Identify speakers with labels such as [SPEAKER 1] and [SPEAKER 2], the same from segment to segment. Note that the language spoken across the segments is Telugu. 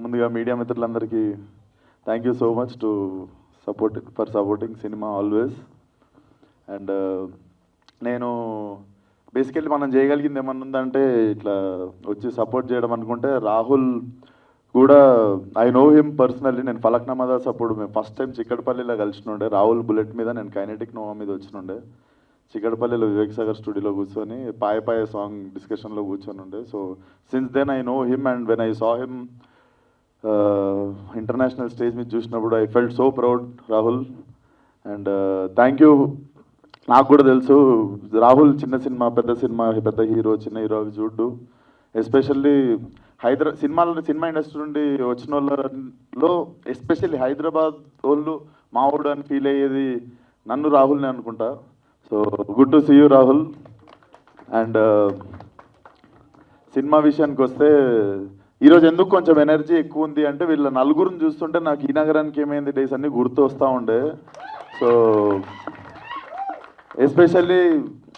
[SPEAKER 1] ముందుగా మీడియా మిత్రులందరికీ thank you so much to supporting cinema always. And నేను బేసికల్లీ మనం చేయగలిగింది ఏమన్నా ఉందంటే ఇట్లా వచ్చి సపోర్ట్ చేయడం అనుకుంటే, రాహుల్ కూడా ఐ నో హిమ్ పర్సనల్లీ. నేను ఫలక్నామా దాస్ అప్పుడు మేము ఫస్ట్ టైం చిక్కడపల్లిలో కలిసినుండే. రాహుల్ బుల్లెట్ మీద, నేను కైనెటిక్ నోవా మీద వచ్చినుండే. చిక్కడపల్లిలో వివేక్ సాగర్ స్టూడియోలో కూర్చొని పాయ సాంగ్ డిస్కషన్లో కూర్చొని ఉండే. So since then I know him and when I saw him international stage మీద చూసినప్పుడు I felt so proud Rahul. And thank you. నాకు కూడా తెలుసు రాహుల్ చిన్న సినిమా పెద్ద హీరో, చిన్న హీరో అవి చూడ్డు. ఎస్పెషల్లీ సినిమా ఇండస్ట్రీ నుండి వచ్చిన వాళ్ళలో ఎస్పెషల్లీ హైదరాబాద్ వాళ్ళు మావుడు అని ఫీల్ అయ్యేది నన్ను, రాహుల్ని అనుకుంటా. So good to see you Rahul. And cinema విషయానికి వస్తే ఈరోజు ఎందుకు కొంచెం ఎనర్జీ ఎక్కువ ఉంది అంటే, వీళ్ళ నలుగురిని చూస్తుంటే నాకు ఈ నగరానికి ఏమైంది డేస్ అన్నీ గుర్తు వస్తూ ఉండే. సో ఎస్పెషల్లీ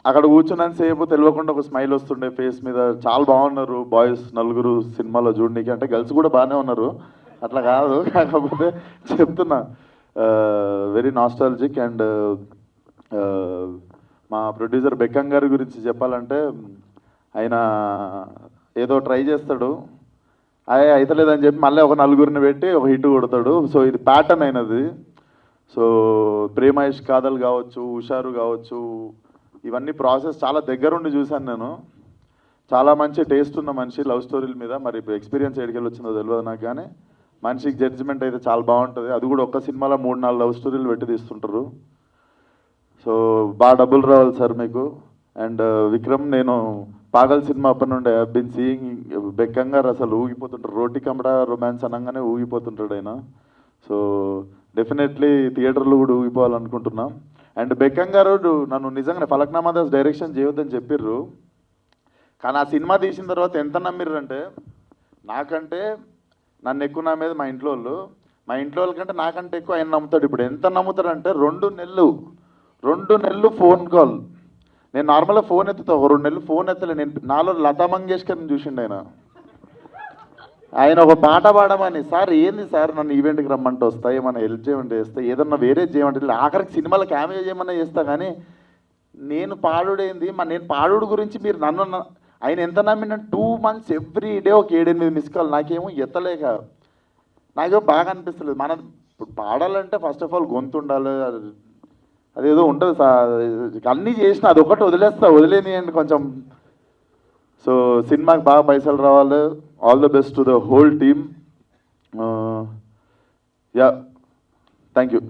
[SPEAKER 1] అక్కడ కూర్చున్నాను సేపు తెలియకుండా ఒక స్మైల్ వస్తుండే ఫేస్ మీద. చాలా బాగున్నారు బాయ్స్ నలుగురు సినిమాలో చూడడానికి. అంటే గర్ల్స్ కూడా బాగానే ఉన్నారు, అట్లా కాదు, కాకపోతే చెప్తున్నా వెరీ నాస్టాలజిక్. అండ్ మా ప్రొడ్యూసర్ బెక్కం గారి గురించి చెప్పాలంటే, ఆయన ఏదో ట్రై చేస్తాడు, అయితలేదని చెప్పి మళ్ళీ ఒక నలుగురిని పెట్టి ఒక హిట్ కొడతాడు. సో ఇది ప్యాటర్న్ అయినది. సో ప్రేమేష్ కాదల్ కావచ్చు, హుషారు కావచ్చు, ఇవన్నీ ప్రాసెస్ చాలా దగ్గరుండి చూశాను నేను. చాలా మంచి టేస్ట్ ఉన్న మనిషి లవ్ స్టోరీల మీద. మరి ఎక్స్పీరియన్స్ ఎడికెళ్ళి వచ్చిందో తెలియదు నాకు, కానీ మనిషికి జడ్జిమెంట్ అయితే చాలా బాగుంటుంది. అది కూడా ఒక్క సినిమాలో 3-4 లవ్ స్టోరీలు పెట్టి తీస్తుంటారు. సో బాగా డబ్బులు రావాలి సార్ మీకు. అండ్ విక్రమ్, నేను పాగల్ సినిమా అప్పటి నుండి ఐ బీన్ సీయింగ్ బెక్కం గారు అసలు ఊగిపోతుంటారు. రోటీ కమడా రొమాన్స్ అనగానే ఊగిపోతుంటాడు ఆయన. సో డెఫినెట్లీ థియేటర్లో కూడా ఊగిపోవాలనుకుంటున్నాం. అండ్ బెక్కం గారు నన్ను నిజంగా ఫలక్నామా దాస్ డైరెక్షన్ చేయొద్దని చెప్పిర్రు, కానీ ఆ సినిమా తీసిన తర్వాత ఎంత నమ్మిర్రంటే, నాకంటే నన్ను ఎక్కువ నమ్మేది మా ఇంట్లో వాళ్ళు. మా ఇంట్లో వాళ్ళకంటే నాకంటే ఎక్కువ ఆయన నమ్ముతాడు. ఇప్పుడు ఎంత నమ్ముతాడంటే 2 నెలలు ఫోన్ కాల్. నేను నార్మల్గా ఫోన్ ఎత్తుతా, 2 నెలలు ఫోన్ ఎత్తలే. నేను నాలో లతా మంగేష్కర్ని చూసిండు ఆయన ఒక పాట పాడమని. సార్ ఏంది సార్, నన్ను ఈవెంట్కి రమ్మంటే వస్తా, ఏమన్నా హెల్ప్ చేయమంటే చేస్తా, ఏదన్నా వేరే చేయమంటే, ఆఖరికి సినిమాలో క్యామియో చేయమన్నా చేస్తా, కానీ నేను పాడుడేంది. నేను పాడుడు గురించి మీరు నన్ను ఆయన ఎంత నమ్మిన 2 months ఎవ్రీ డే ఒక 7-8 మిస్ కాల్. నాకేమో ఎత్తలేక నాకేమో బాగా అనిపిస్తలేదు. ఇప్పుడు పాడాలంటే ఫస్ట్ ఆఫ్ ఆల్ గొంతు ఉండాలి, అదేదో ఉంటుంది సార్. అన్నీ చేసిన అదొకటి వదిలేనియండి కొంచెం. సో సినిమాకి బాగా పైసలు రావాలి. All the best to the whole team. Yeah, thank you.